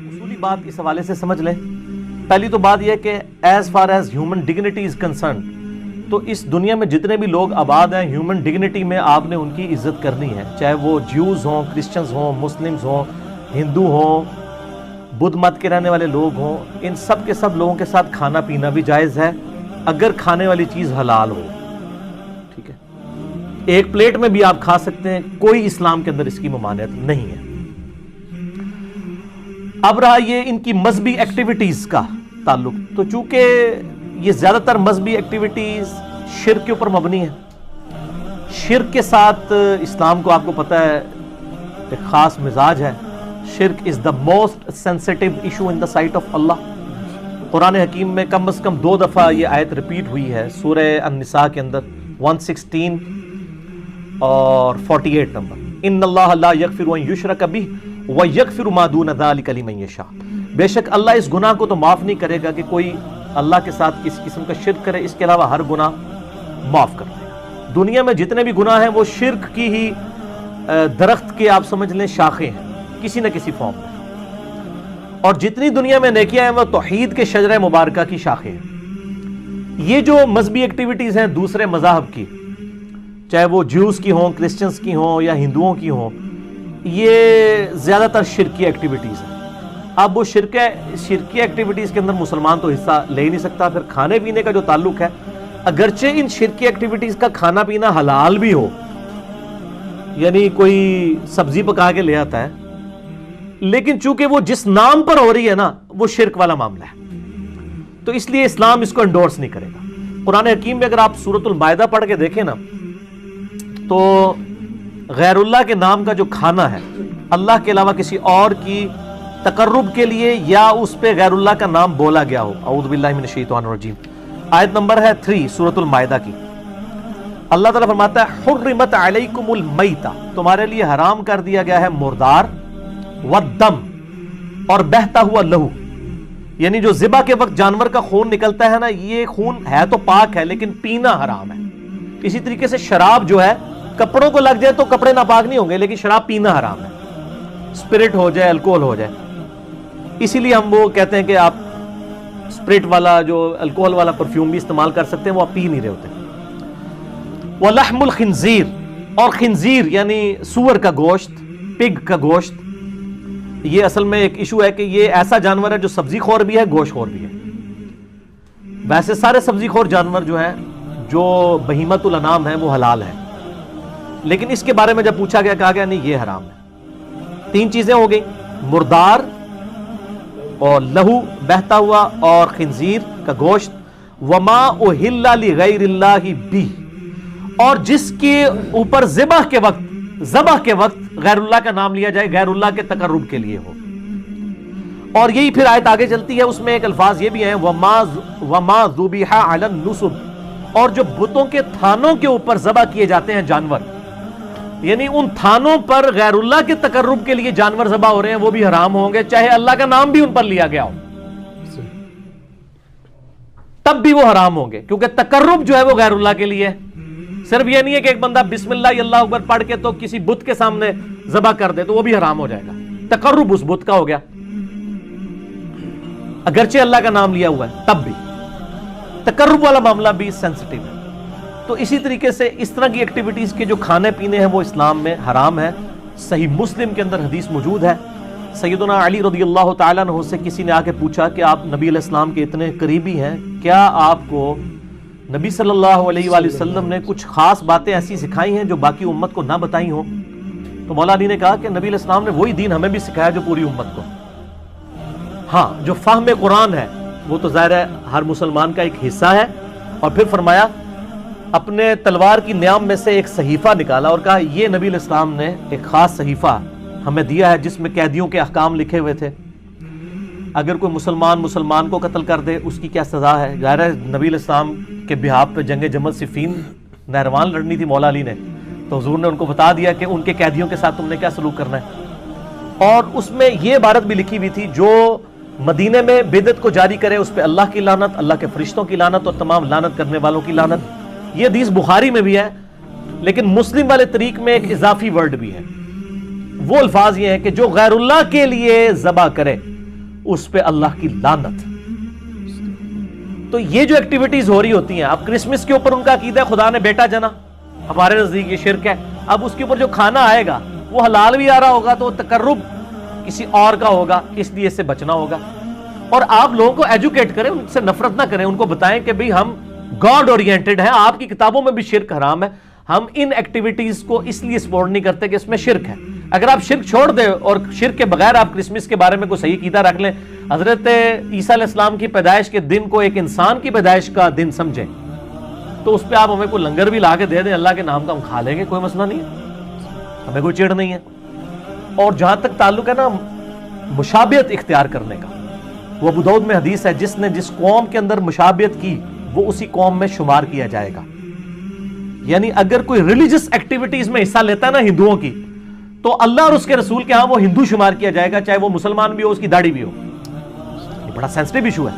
اصولی بات اس حوالے سے سمجھ لیں. پہلی تو بات یہ کہ as far as human dignity is concerned, تو اس دنیا میں جتنے بھی لوگ آباد ہیں، ہیومن ڈگنیٹی میں آپ نے ان کی عزت کرنی ہے، چاہے وہ جیوز ہوں، کرسچنز ہوں، مسلمز ہوں، ہندو ہوں، بدھ مت کے رہنے والے لوگ ہوں. ان سب کے سب لوگوں کے ساتھ کھانا پینا بھی جائز ہے اگر کھانے والی چیز حلال ہو. ٹھیک ہے، ایک پلیٹ میں بھی آپ کھا سکتے ہیں، کوئی اسلام کے اندر اس کی ممانعت نہیں ہے. اب رہا یہ ان کی مذہبی ایکٹیویٹیز کا تعلق، تو چونکہ یہ زیادہ تر مذہبی ایکٹیویٹیز شرک کے اوپر مبنی ہے. شرک کے ساتھ اسلام کو آپ کو پتہ ہے ایک خاص مزاج ہے. شرک is the most sensitive issue in the sight of Allah. قرآن حکیم میں کم از کم 2 دفعہ یہ آیت ریپیٹ ہوئی ہے، سورہ النساء کے اندر 116 اور 48 نمبر. ان اللہ لا یغفر ان یشرک بہ ویغفر ما دون ذلک لمن یشاء. بے شک اللہ اس گناہ کو تو معاف نہیں کرے گا کہ کوئی اللہ کے ساتھ کسی قسم کا شرک کرے، اس کے علاوہ ہر گناہ معاف کر دے گا. دنیا میں جتنے بھی گناہ ہیں وہ شرک کی ہی درخت کے آپ سمجھ لیں شاخیں ہیں کسی نہ کسی فارم میں، اور جتنی دنیا میں نیکیاں ہیں وہ توحید کے شجرہ مبارکہ کی شاخیں ہیں. یہ جو مذہبی ایکٹیویٹیز ہیں دوسرے مذاہب کی، چاہے وہ جیوز کی ہوں، کرسچنز کی ہوں یا ہندوؤں کی ہوں، یہ زیادہ تر شرکی ایکٹیویٹیز ہیں. اب وہ شرکی ایکٹیویٹیز کے اندر مسلمان تو حصہ لے ہی نہیں سکتا. پھر کھانے پینے کا جو تعلق ہے، اگرچہ ان شرکی ایکٹیویٹیز کا کھانا پینا حلال بھی ہو، یعنی کوئی سبزی پکا کے لے آتا ہے، لیکن چونکہ وہ جس نام پر ہو رہی ہے نا وہ شرک والا معاملہ ہے، تو اس لیے اسلام اس کو انڈورس نہیں کرے گا. قرآن حکیم میں اگر آپ سورۃ المائدہ پڑھ کے دیکھیں نا، تو غیر اللہ کے نام کا جو کھانا ہے، اللہ کے علاوہ کسی اور کی تقرب کے لیے یا اس پہ غیر اللہ کا نام بولا گیا ہو، اعوذ باللہ من الشیطان الرجیم. آیت نمبر ہے 3 سورۃ المائدہ کی. اللہ تعالیٰ فرماتا ہے حرمت علیکم المیتہ، تمہارے لیے حرام کر دیا گیا ہے مردار، والدم، اور بہتا ہوا لہو. یعنی جو ذبح کے وقت جانور کا خون نکلتا ہے نا، یہ خون ہے تو پاک ہے لیکن پینا حرام ہے. اسی طریقے سے شراب جو ہے، کپڑوں کو لگ جائے تو کپڑے ناپاک نہیں ہوں گے، لیکن شراب پینا حرام ہے، اسپرٹ ہو جائے، الکوہل ہو جائے. اسی لیے ہم وہ کہتے ہیں کہ آپ اسپرٹ والا جو الکوہل والا پرفیوم بھی استعمال کر سکتے ہیں، وہ آپ پی نہیں رہے ہوتے. وَلَحْمُ الْخِنْزِيرِ، اور خنزیر یعنی سور کا گوشت، پگ کا گوشت. یہ اصل میں ایک ایشو ہے کہ یہ ایسا جانور ہے جو سبزی خور بھی ہے، گوشت خور بھی ہے. ویسے سارے سبزی خور جانور جو ہیں، جو بہیمۃ الانام ہیں، وہ حلال ہیں، لیکن اس کے بارے میں جب پوچھا گیا کہا گیا نہیں یہ حرام ہے. 3 چیزیں ہو گئی، مردار اور لہو بہتا ہوا اور خنزیر کا گوشت. وما اہل لغیر اللہ بہ، اور جس کے اوپر ذبح کے وقت غیر اللہ کا نام لیا جائے، غیر اللہ کے تقرب کے لیے ہو. اور یہی پھر آیت آگے چلتی ہے، اس میں ایک الفاظ یہ بھی ہیں وما ذبح علی النصب، اور جو بتوں کے تھانوں کے اوپر ذبح کیے جاتے ہیں جانور، یعنی ان تھانوں پر غیر اللہ کے تقرب کے لیے جانور ذبح ہو رہے ہیں، وہ بھی حرام ہوں گے، چاہے اللہ کا نام بھی ان پر لیا گیا ہو، تب بھی وہ حرام ہوں گے، کیونکہ تقرب جو ہے وہ غیر اللہ کے لیے ہے. صرف یہ نہیں ہے کہ ایک بندہ بسم اللہ اللہ اکبر پڑھ کے تو کسی بت کے سامنے ذبح کر دے تو وہ بھی حرام ہو جائے گا، تقرب اس بت کا ہو گیا، اگرچہ اللہ کا نام لیا ہوا ہے تب بھی. تقرب والا معاملہ بھی سینسٹیو ہے. تو اسی طریقے سے اس طرح کی ایکٹیویٹیز کے جو کھانے پینے ہیں وہ اسلام میں حرام ہے. صحیح مسلم کے اندر حدیث موجود ہے، سیدنا علی رضی اللہ تعالیٰ عنہ سے کسی نے آ کے پوچھا کہ آپ نبی علیہ السلام کے اتنے قریبی ہیں، کیا آپ کو نبی صلی اللہ علیہ وآلہ وسلم نے کچھ خاص باتیں ایسی سکھائی ہیں جو باقی امت کو نہ بتائی ہوں؟ تو مولا علی نے کہا کہ نبی علیہ السلام نے وہی دین ہمیں بھی سکھایا جو پوری امت کو. ہاں، جو فہم قرآن ہے وہ تو ظاہر ہے ہر مسلمان کا ایک حصہ ہے. اور پھر فرمایا اپنے تلوار کی نیام میں سے ایک صحیفہ نکالا اور کہا یہ نبی علیہ السلام نے ایک خاص صحیفہ ہمیں دیا ہے جس میں قیدیوں کے احکام لکھے ہوئے تھے. اگر کوئی مسلمان کو قتل کر دے اس کی کیا سزا ہے. ظاہر ہے نبی علیہ السلام کے بہاف پہ جنگ جمل صفین نہروان لڑنی تھی مولا علی نے، تو حضور نے ان کو بتا دیا کہ ان کے قیدیوں کے ساتھ تم نے کیا سلوک کرنا ہے. اور اس میں یہ عبارت بھی لکھی ہوئی تھی جو مدینے میں بدعت کو جاری کرے اس پہ اللہ کی لعنت، اللہ کے فرشتوں کی لعنت اور تمام لعنت کرنے والوں کی لعنت. یہ حدیث بخاری میں بھی ہے، لیکن مسلم والے طریق میں ایک اضافی ورڈ بھی ہے. وہ الفاظ یہ ہیں کہ جو غیر اللہ کے لیے ذبح کرے اس پہ اللہ کی لعنت. تو یہ جو ایکٹیویٹیز ہو رہی ہوتی ہیں, اب کرسمس کے اوپر ان کا عقیدہ ہے خدا نے بیٹا جنا, ہمارے نزدیک یہ شرک ہے. اب اس کے اوپر جو کھانا آئے گا وہ حلال بھی آ رہا ہوگا تو تقرب کسی اور کا ہوگا, اس لیے اس سے بچنا ہوگا. اور آپ لوگوں کو ایجوکیٹ کریں, ان سے نفرت نہ کریں, ان کو بتائیں کہ بھئی ہم گاڈ اورینٹڈ ہیں, آپ کی کتابوں میں بھی شرک حرام ہے, ہم ان ایکٹیویٹیز کو اس لیے سپورٹ نہیں کرتے کہ اس میں شرک ہے. اگر آپ شرک چھوڑ دیں اور شرک کے بغیر آپ کرسمس کے بارے میں کوئی صحیح عقیدہ رکھ لیں, حضرت عیسیٰ علیہ السلام کی پیدائش کے دن کو ایک انسان کی پیدائش کا دن سمجھیں, تو اس پہ آپ ہمیں کوئی لنگر بھی لا کے دے دیں اللہ کے نام کا, ہم کھا لیں گے, کوئی مسئلہ نہیں ہے, ہمیں کوئی چڑ نہیں ہے. اور جہاں تک تعلق ہے نا مشابہت اختیار کرنے کا, وہ ابو داؤد میں حدیث ہے, جس نے جس قوم کے اندر مشابہت کی وہ اسی قوم میں شمار کیا جائے گا. یعنی اگر کوئی ریلیجس ایکٹیویٹیز میں حصہ لیتا ہے نا ہندوؤں کی, تو اللہ اور اس کے رسول کے ہاں وہ ہندو شمار کیا جائے گا, چاہے وہ مسلمان بھی ہو, اس کی داڑھی بھی ہو. یہ بڑا سینسٹیو ایشو ہے.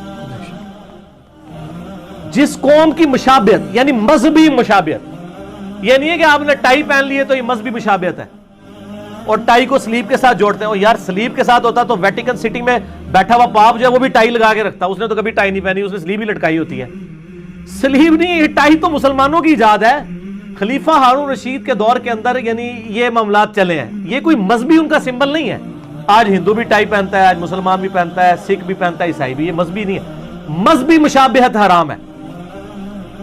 جس قوم کی مشابہت یعنی مذہبی مشابہت, یہ نہیں ہے کہ آپ نے ٹائی پہن لی ہے تو یہ مذہبی مشابہت ہے, اور ٹائی کو سلیب کے ساتھ جوڑتے ہیں. اور یار سلیب کے ساتھ ہوتا تو ویٹیکن سٹی میں بیٹھا ہوا پاپ جو ہے وہ بھی ٹائی لگا کے رکھتا, اس نے تو کبھی ٹائی نہیں پہنی, اس نے سلیب ہی لٹکائی ہوتی ہے. سلیب نہیں, یہ ٹائی تو مسلمانوں کی ایجاد ہے. خلیفہ ہارون رشید کے دور کے اندر یعنی یہ معاملات چلے ہیں, یہ کوئی مذہبی ان کا سمبل نہیں ہے. آج ہندو بھی ٹائی پہنتا ہے, آج مسلمان بھی پہنتا ہے, سکھ بھی پہنتا ہے, عیسائی بھی, یہ مذہبی نہیں ہے. مذہبی مشابہت حرام ہے.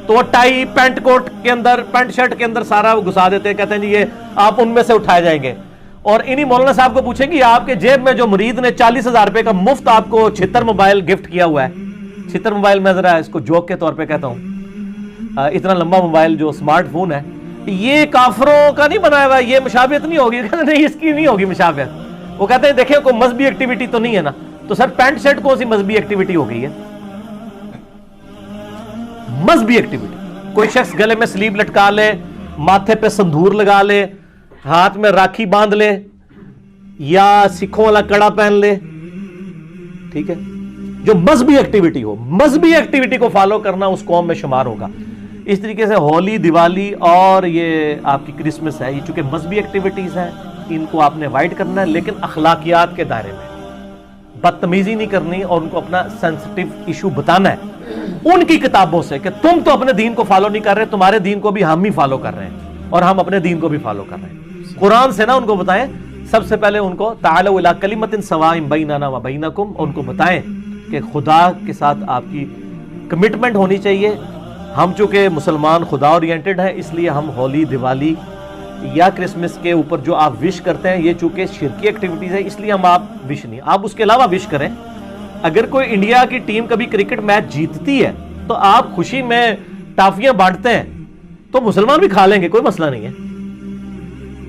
تو ٹائی پینٹ کوٹ کے اندر, پینٹ شرٹ کے اندر سارا وہ گھسا دیتے ہیں, کہتے ہیں جی یہ آپ ان میں سے اٹھائے جائیں گے. اور انہی مولانا صاحب کو پوچھیں گے آپ کے جیب میں جو مرید نے 40,000 روپے کا مفت آپ کو 76 موبائل گفٹ کیا ہوا ہے, 76 موبائل میں ذرا اس کو جوک کے طور پہ کہتا ہوں, اتنا لمبا موبائل جو سمارٹ فون ہے, یہ کافروں کا نہیں بنایا ہوا, یہ مشابہت نہیں ہوگی. کہتے ہیں نہیں اس کی نہیں ہوگی مشابہت. وہ کہتے ہیں دیکھیں کوئی مذہبی ایکٹیویٹی تو نہیں ہے نا. تو سر پینٹ شرٹ کون سی مذہبی ایکٹیویٹی ہو گئی ہے؟ مذہبی ایکٹیویٹی کوئی شخص گلے میں سلیب لٹکا لے, ماتھے پہ سندور لگا لے, ہاتھ میں راکھی باندھ لے, یا سکھوں والا کڑا پہن لے, ٹھیک ہے, جو مذہبی ایکٹیویٹی ہو, مذہبی ایکٹیویٹی کو فالو کرنا اس قوم میں شمار ہوگا. اس طریقے سے ہولی, دیوالی اور یہ آپ کی کرسمس ہے, یہ چونکہ مذہبی ایکٹیویٹیز ہیں, ان کو آپ نے اوائڈ کرنا ہے, لیکن اخلاقیات کے دائرے میں. بدتمیزی نہیں کرنی اور ان کو اپنا سینسٹیو ایشو بتانا ہے ان کی کتابوں سے کہ تم تو اپنے دین کو فالو نہیں کر رہے, تمہارے دین کو بھی ہم ہی فالو کر رہے ہیں اور ہم اپنے دین کو بھی فالو کر رہے ہیں. قرآن سے نا ان کو بتائیں, سب سے پہلے ان کو تعالوا الی کلمۃ سواء بیننا و بینکم, ان کو بتائیں کہ خدا کے ساتھ آپ کی کمٹمنٹ ہونی چاہیے. ہم چونکہ مسلمان خدا اورینٹڈ ہیں, اس لیے ہم ہولی, دیوالی یا کرسمس کے اوپر جو آپ وش کرتے ہیں یہ چونکہ شرکی ایکٹیویٹیز ہے, اس لیے ہم آپ وش نہیں, آپ اس کے علاوہ وش کریں. اگر کوئی انڈیا کی ٹیم کبھی کرکٹ میچ جیتتی ہے تو آپ خوشی میں ٹافیاں بانٹتے ہیں تو مسلمان بھی کھا لیں گے, کوئی مسئلہ نہیں ہے,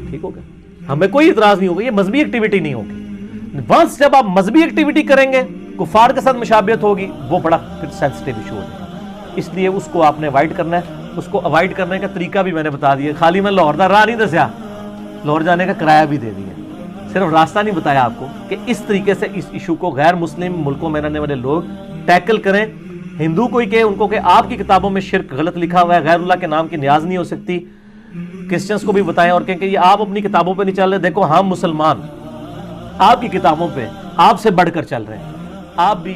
ٹھیک ہوگا, ہمیں کوئی اعتراض نہیں ہوگا. یہ مذہبی ایکٹیویٹی نہیں ہوگی. ونس جب آپ مذہبی ایکٹیویٹی کریں گے, کفار کے ساتھ مشابہت ہوگی, وہ بڑا سینسٹیو ایشو ہو جائے گا. اس لیے اس کو آپ نے اوائڈ کرنا ہے. اس کو اوائڈ کرنے کا طریقہ بھی میں نے بتا دیا, خالی میں لاہور دا راہ نہیں دسیا, لاہور جانے کا کرایہ بھی دے دیا, صرف راستہ نہیں بتایا آپ کو کہ اس طریقے سے اس ایشو کو غیر مسلم ملکوں میں رہنے والے لوگ ٹیکل کریں. ہندو کوئی کہ ان کو کہ آپ کی کتابوں میں شرک غلط لکھا ہوا ہے, غیر اللہ کے نام کی نیاز نہیں ہو سکتی. کرسچنس کو بھی بتائیں اور کہیں کہ یہ آپ اپنی کتابوں پہ نہیں چل رہے, دیکھو ہم مسلمان آپ کی کتابوں پہ آپ سے بڑھ کر چل رہے ہیں, آپ بھی